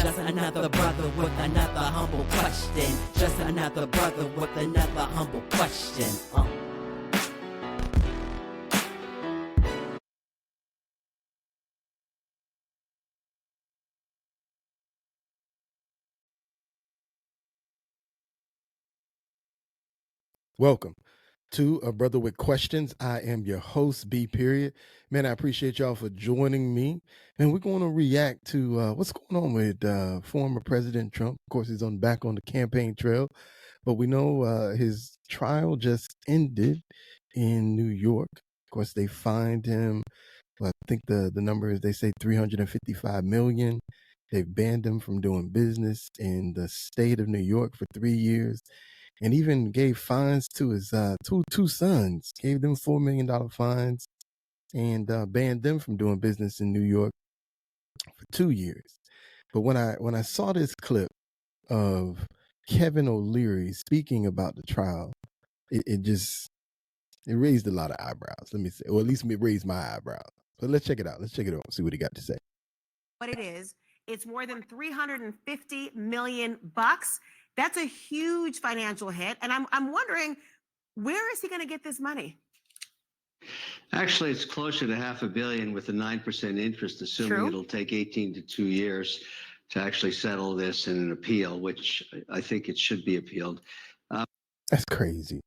Just another brother with another humble question. Just another brother with another humble question. Welcome to A Brother with Questions. I am your host, B. Period. Man, I appreciate y'all for joining me. And we're going to react to what's going on with former President Trump. Of course, he's back on the campaign trail, but we know his trial just ended in New York. Of course, they fined him. Well, I think the number is, they say $355 million. They've banned him from doing business in the state of New York for 3 years. And even gave fines to his two sons, gave them $4 million fines, and banned them from doing business in New York for 2 years. But when I saw this clip of Kevin O'Leary speaking about the trial, it raised a lot of eyebrows. Let me say, or at least it raised my eyebrows. But let's check it out. Let's check it out and see what he got to say. What it is, it's more than $350 million. That's a huge financial hit. And I'm wondering, where is he going to get this money? Actually, it's closer to $500 million with a 9% interest, assuming it'll take 18 to 2 years to actually settle this in an appeal, which I think it should be appealed. That's crazy.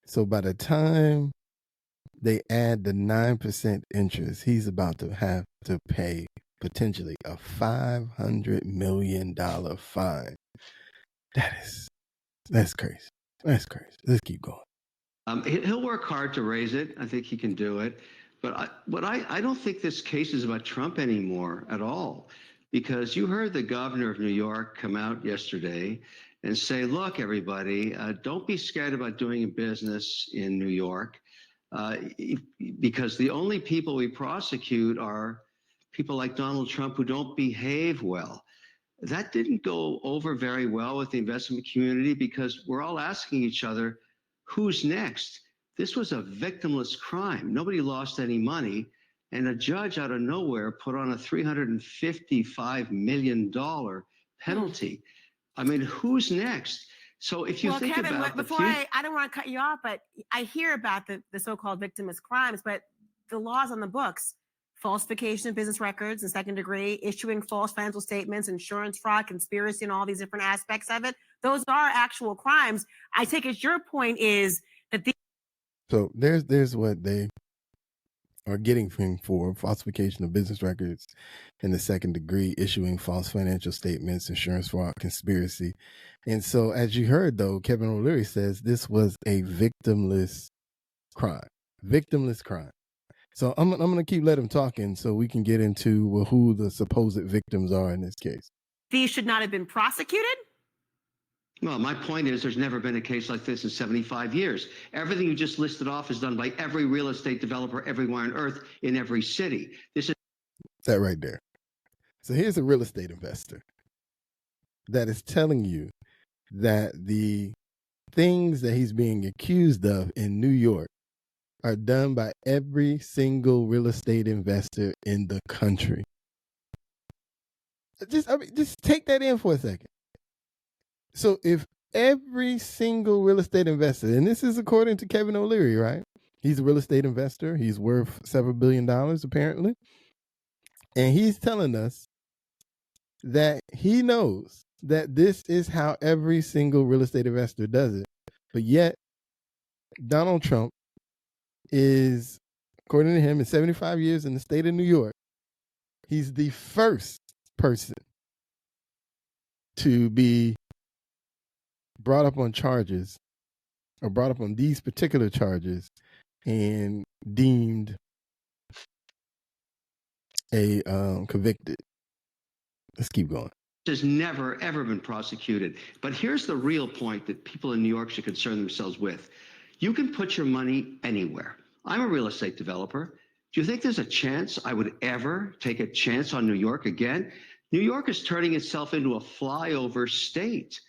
So by the time they add the 9% interest, he's about to have to pay potentially a $500 million fine. That's crazy. That's crazy. Let's keep going. He'll work hard to raise it. I think he can do it. But I don't think this case is about Trump anymore at all, because you heard the governor of New York come out yesterday and say, look, everybody, don't be scared about doing business in New York, because the only people we prosecute are people like Donald Trump who don't behave well. That didn't go over very well with the investment community, because we're all asking each other, who's next? This was a victimless crime. Nobody lost any money. And a judge out of nowhere put on a $355 million penalty. I mean, who's next? So if you think Kevin, about before I don't want to cut you off, but I hear about the so-called victimless crimes, but the laws on the books, falsification of business records and second degree, issuing false financial statements, insurance fraud, conspiracy, and all these different aspects of it, those are actual crimes. I take it your point is that So there's what they are getting for falsification of business records in the second degree, issuing false financial statements, insurance fraud, conspiracy. And so, as you heard, though, Kevin O'Leary says this was a victimless crime. Victimless crime. So I'm going to keep letting him talking so we can get into who the supposed victims are in this case. These should not have been prosecuted? Well, my point is there's never been a case like this in 75 years. Everything you just listed off is done by every real estate developer everywhere on earth in every city. This is that right there. So here's a real estate investor that is telling you that the things that he's being accused of in New York are done by every single real estate investor in the country. Just take that in for a second. So if every single real estate investor, and this is according to Kevin O'Leary, right? He's a real estate investor. He's worth several $billion, apparently. And he's telling us that he knows that this is how every single real estate investor does it. But yet, Donald Trump is, according to him, in 75 years in the state of New York, he's the first person to be brought up on charges, or brought up on these particular charges, and deemed a convicted. Let's keep going. Has never, ever been prosecuted. But here's the real point that people in New York should concern themselves with. You can put your money anywhere. I'm a real estate developer. Do you think there's a chance I would ever take a chance on New York again? New York is turning itself into a flyover state.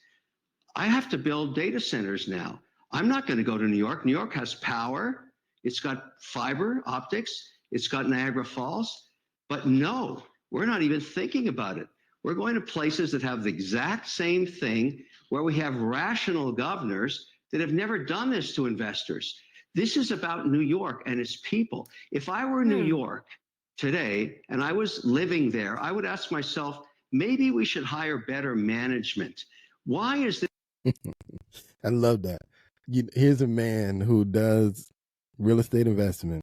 I have to build data centers now. I'm not going to go to New York. New York has power. It's got fiber optics. It's got Niagara Falls. But no, we're not even thinking about it. We're going to places that have the exact same thing, where we have rational governors that have never done this to investors. This is about New York and its people. If I were in New York today and I was living there, I would ask myself, maybe we should hire better management. Why is this? I love that. Here's a man who does real estate investment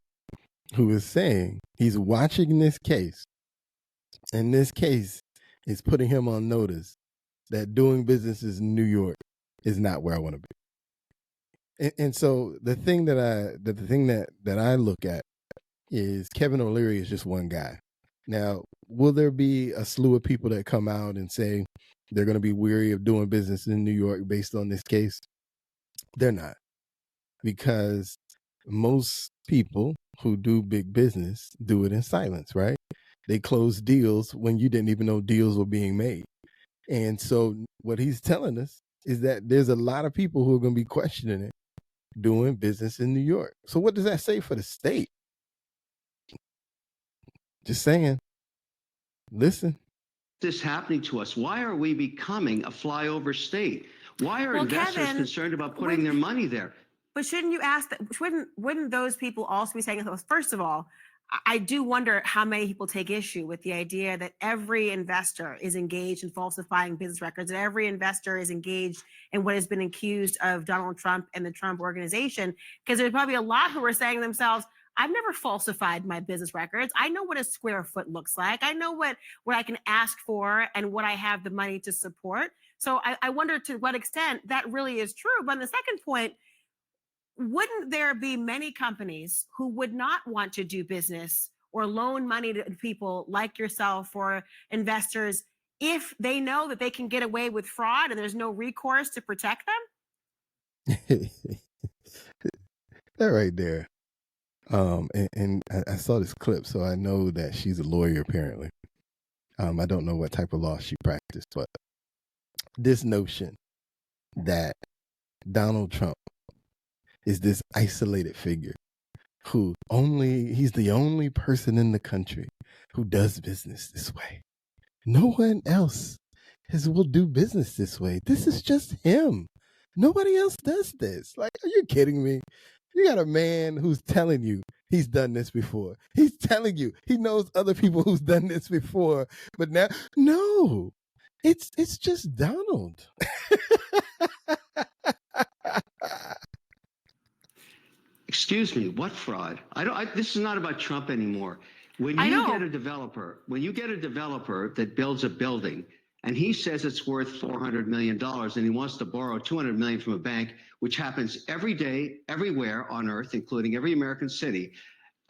who is saying he's watching this case, and this case is putting him on notice that doing business in New York is not where I want to be. And so the thing that I look at is Kevin O'Leary is just one guy. Now, will there be a slew of people that come out and say they're going to be weary of doing business in New York based on this case? They're not, because most people who do big business do it in silence, right? They close deals when you didn't even know deals were being made. And so what he's telling us is that there's a lot of people who are going to be questioning it doing business in New York. So what does that say for the state? Just saying. Listen. This happening to us? Why are we becoming a flyover state? Why are investors Kevin, concerned about putting their money there? But shouldn't you ask that? Wouldn't those people also be saying, first of all, I do wonder how many people take issue with the idea that every investor is engaged in falsifying business records, and every investor is engaged in what has been accused of Donald Trump and the Trump organization. Because there's probably a lot who are saying to themselves, I've never falsified my business records. I know what a square foot looks like. I know what I can ask for and what I have the money to support. So I wonder to what extent that really is true. But on the second point, wouldn't there be many companies who would not want to do business or loan money to people like yourself or investors if they know that they can get away with fraud and there's no recourse to protect them? That right there. And I saw this clip, so I know that she's a lawyer apparently. I don't know what type of law she practiced, but this notion that Donald Trump is this isolated figure who he's the only person in the country who does business this way. No one else will do business this way. This is just him. Nobody else does this. Like, are you kidding me? You got a man who's telling you he's done this before. He's telling you he knows other people who's done this before. But now, no, it's just Donald. Excuse me, what fraud? This is not about Trump anymore. When you get a developer that builds a building and he says it's worth $400 million and he wants to borrow $200 million from a bank, which happens every day, everywhere on earth, including every American city,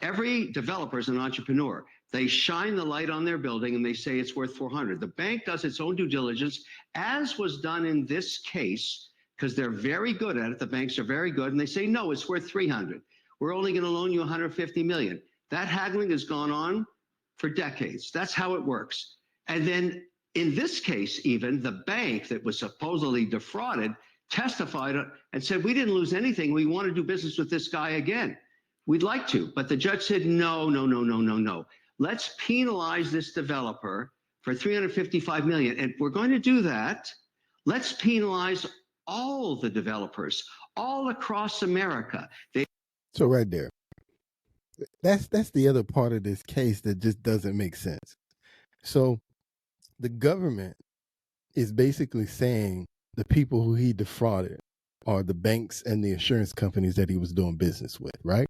every developer is an entrepreneur. They shine the light on their building and they say it's worth 400. The bank does its own due diligence, as was done in this case, because they're very good at it. The banks are very good, and they say, no, it's worth 300. We're only going to loan you 150 million. That haggling has gone on for decades. That's how it works. And then in this case, even the bank that was supposedly defrauded testified and said, we didn't lose anything. We want to do business with this guy again. We'd like to, but the judge said, no. Let's penalize this developer for 355 million. And if we're going to do that, let's penalize all the developers all across America. So right there, that's the other part of this case that just doesn't make sense. So the government is basically saying the people who he defrauded are the banks and the insurance companies that he was doing business with, right?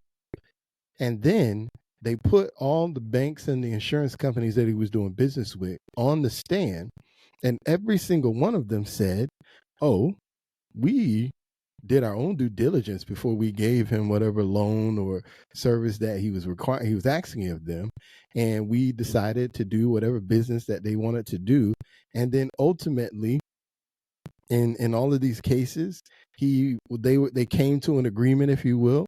And then they put all the banks and the insurance companies that he was doing business with on the stand, and every single one of them said, oh, we did our own due diligence before we gave him whatever loan or service that he was asking of them, and we decided to do whatever business that they wanted to do. And then ultimately, in all of these cases, they came to an agreement, if you will.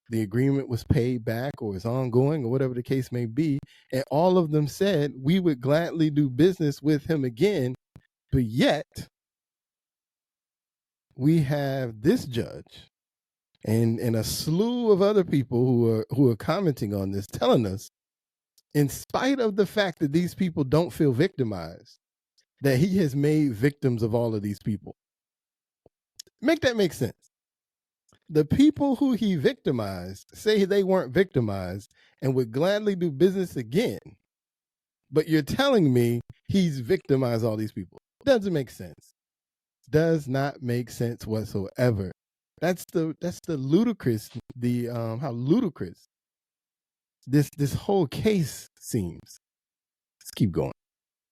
The agreement was paid back or is ongoing or whatever the case may be, and all of them said we would gladly do business with him again. But yet we have this judge and a slew of other people who are commenting on this, telling us, in spite of the fact that these people don't feel victimized, that he has made victims of all of these people. Make that make sense. The people who he victimized say they weren't victimized and would gladly do business again. But you're telling me he's victimized all these people. Doesn't make sense. Does not make sense whatsoever. That's the ludicrous, how ludicrous this whole case seems. Let's keep going.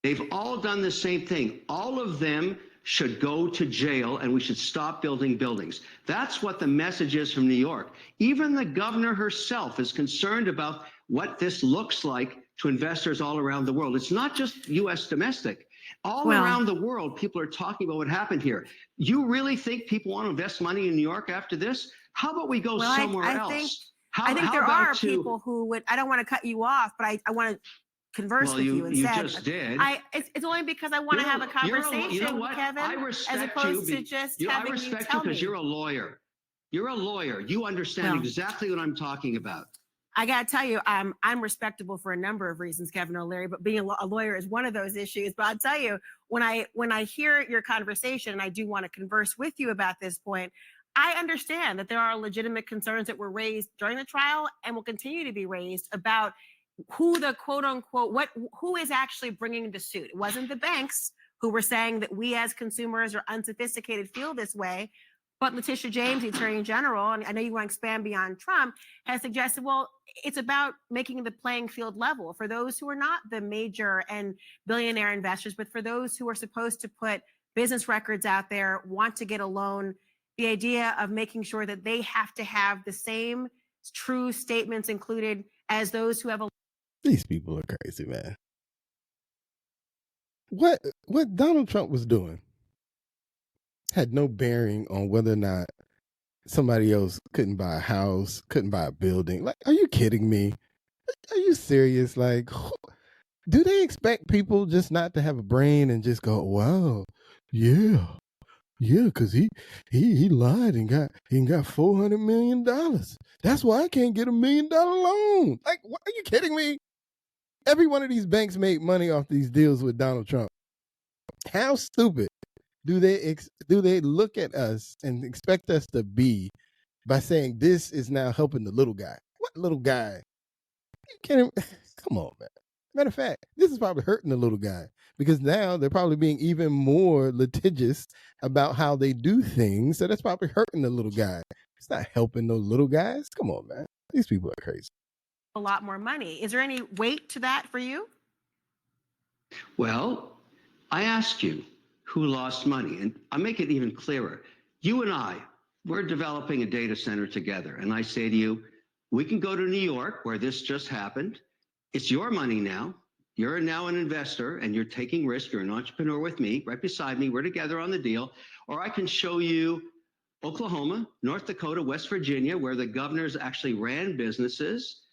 They've all done the same thing. All of them should go to jail, and we should stop building buildings. That's what the message is from New York. Even the governor herself is concerned about what this looks like to investors all around the world. It's not just U.S. domestic. All around the world, people are talking about what happened here. You really think people want to invest money in New York after this? How about we go somewhere else? I think there are people who would, I don't want to cut you off, but I want to converse with you instead. You just did. It's only because I want to have a conversation, you know what? Kevin, I respect as opposed you, to just I having respect you tell because me. you're a lawyer. You're a lawyer. You understand exactly what I'm talking about. I got to tell you, I'm respectable for a number of reasons, Kevin O'Leary, but being a lawyer is one of those issues. But I'll tell you, when I hear your conversation, and I do want to converse with you about this point, I understand that there are legitimate concerns that were raised during the trial and will continue to be raised about who the quote unquote, who is actually bringing the suit. It wasn't the banks who were saying that we as consumers or unsophisticated feel this way. But Letitia James, the Attorney General, and I know you want to expand beyond Trump, has suggested, well, it's about making the playing field level for those who are not the major and billionaire investors, but for those who are supposed to put business records out there, want to get a loan, the idea of making sure that they have to have the same true statements included as those who have a. These people are crazy, man. What Donald Trump was doing had no bearing on whether or not somebody else couldn't buy a house, couldn't buy a building. Like, are you kidding me? Are you serious? Like, do they expect people just not to have a brain and just go, wow, yeah, because he lied and got $400 million. That's why I can't get $1 million loan. Like, what, are you kidding me? Every one of these banks made money off these deals with Donald Trump. How stupid do they look at us and expect us to be by saying this is now helping the little guy? What little guy? You can't. Come on, man. Matter of fact, this is probably hurting the little guy because now they're probably being even more litigious about how they do things. So that's probably hurting the little guy. It's not helping those little guys. Come on, man. These people are crazy. A lot more money. Is there any weight to that for you? Well, I ask you who lost money, and I'll make it even clearer. You and I, we're developing a data center together, and I say to you, we can go to New York where this just happened. It's your money now. You're now an investor and you're taking risk. You're an entrepreneur with me, right beside me. We're together on the deal. Or I can show you Oklahoma, North Dakota, West Virginia, where the governors actually ran businesses.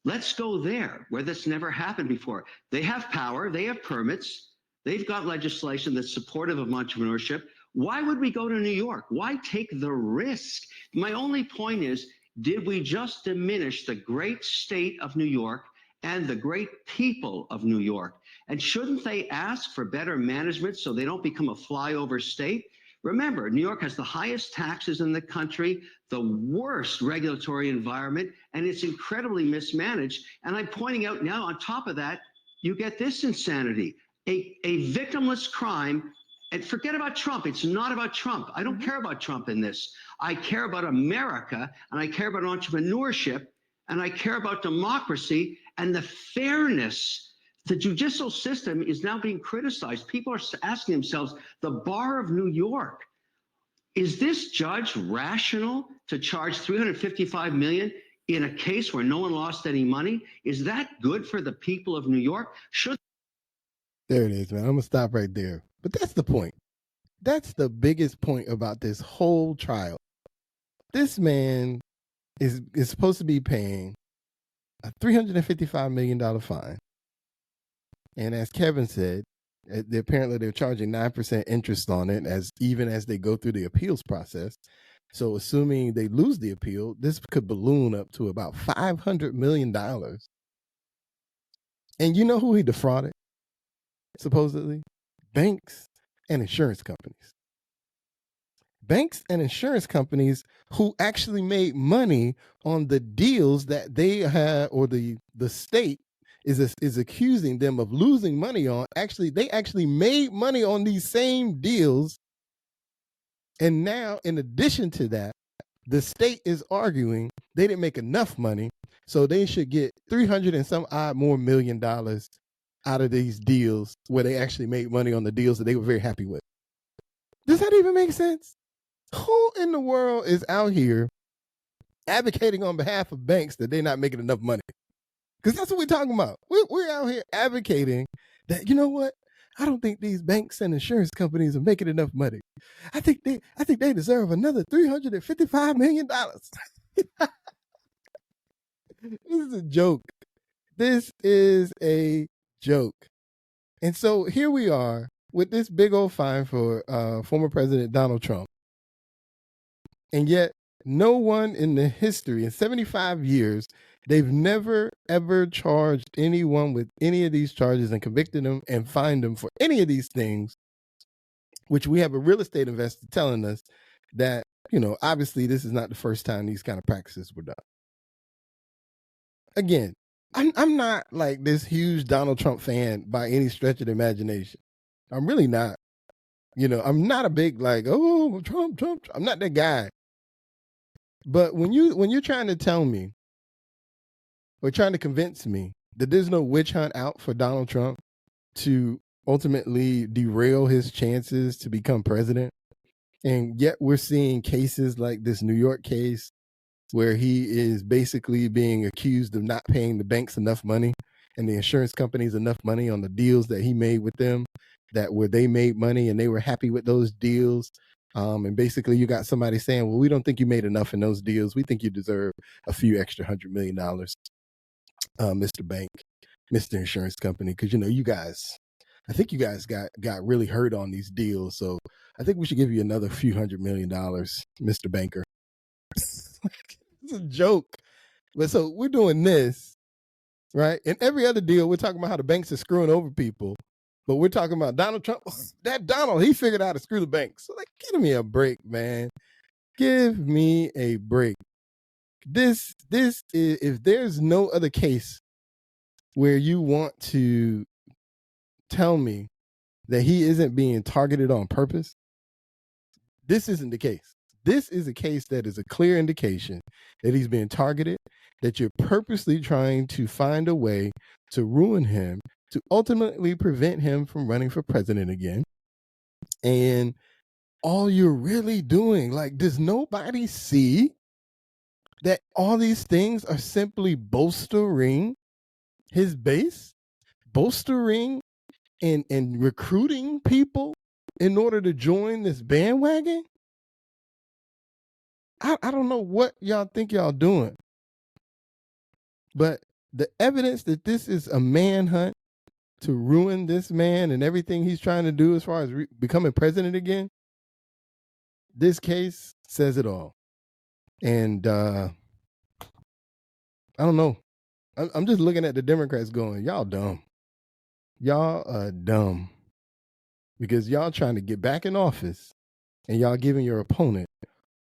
Let's go there where this never happened before. They have power. They have permits. They've got legislation that's supportive of entrepreneurship. Why would we go to New York? Why take the risk? My only point is, did we just diminish the great state of New York and the great people of New York? And shouldn't they ask for better management so they don't become a flyover state? Remember, New York has the highest taxes in the country, the worst regulatory environment, and it's incredibly mismanaged. And I'm pointing out now, on top of that, you get this insanity, a victimless crime. And forget about Trump. It's not about Trump. I don't care about Trump in this. I care about America, and I care about entrepreneurship, and I care about democracy and the fairness. The judicial system is now being criticized. People are asking themselves, the bar of New York, is this judge rational to charge $355 million in a case where no one lost any money? Is that good for the people of New York? There it is, man. I'm going to stop right there. But that's the point. That's the biggest point about this whole trial. This man is supposed to be paying a $355 million fine. And as Kevin said, apparently they're charging 9% interest on it even as they go through the appeals process. So assuming they lose the appeal, this could balloon up to about $500 million. And you know who he defrauded, supposedly? banks and insurance companies. Banks and insurance companies who actually made money on the deals that they had, or the state is accusing them of losing money on. They actually made money on these same deals. And now, in addition to that, the state is arguing they didn't make enough money, so they should get $300 and some odd more million out of these deals where they actually made money on the deals that they were very happy with. Does that even make sense? Who in the world is out here advocating on behalf of banks that they're not making enough money? Because that's what we're talking about. We're out here advocating that, you know what? I don't think these banks and insurance companies are making enough money. I think they deserve another $355 million. This is a joke. This is a joke. And so here we are with this big old fine for former President Donald Trump. And yet no one in the history, in 75 years, they've never, ever charged anyone with any of these charges and convicted them and fined them for any of these things, which we have a real estate investor telling us that, obviously this is not the first time these kind of practices were done. Again, I'm not like this huge Donald Trump fan by any stretch of the imagination. I'm really not. I'm not a big Trump. I'm not that guy. But when you're trying to tell me or trying to convince me that there's no witch hunt out for Donald Trump to ultimately derail his chances to become president, and yet we're seeing cases like this New York case where he is basically being accused of not paying the banks enough money and the insurance companies enough money on the deals that he made with them, that where they made money and they were happy with those deals. And basically you got somebody saying, well, we don't think you made enough in those deals. We think you deserve a few extra $100 million, Mr. Bank, Mr. Insurance Company. Because, you guys, I think you guys got really hurt on these deals. So I think we should give you another few $100 million, Mr. Banker. It's a joke. But so we're doing this, right? In every other deal, we're talking about how the banks are screwing over people. But we're talking about Donald Trump. That Donald, he figured out how to screw the banks. So give me a break, man. Give me a break. This is, if there's no other case where you want to tell me that he isn't being targeted on purpose, this isn't the case. This is a case that is a clear indication that he's being targeted, that you're purposely trying to find a way to ruin him, to ultimately prevent him from running for president again. And all you're really doing, does nobody see that all these things are simply bolstering his base, bolstering and recruiting people in order to join this bandwagon? I don't know what y'all think y'all doing, but the evidence that this is a manhunt to ruin this man and everything he's trying to do as far as becoming president again, this case says it all. And I don't know. I'm just looking at the Democrats going, y'all dumb. Y'all are dumb. Because y'all trying to get back in office and y'all giving your opponent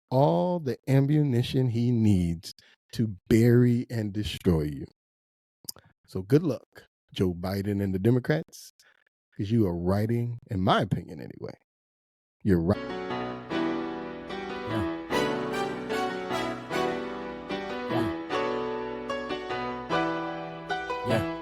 all the ammunition he needs to bury and destroy you. So good luck, Joe Biden and the Democrats, because you are writing, in my opinion anyway, you're right. Yeah.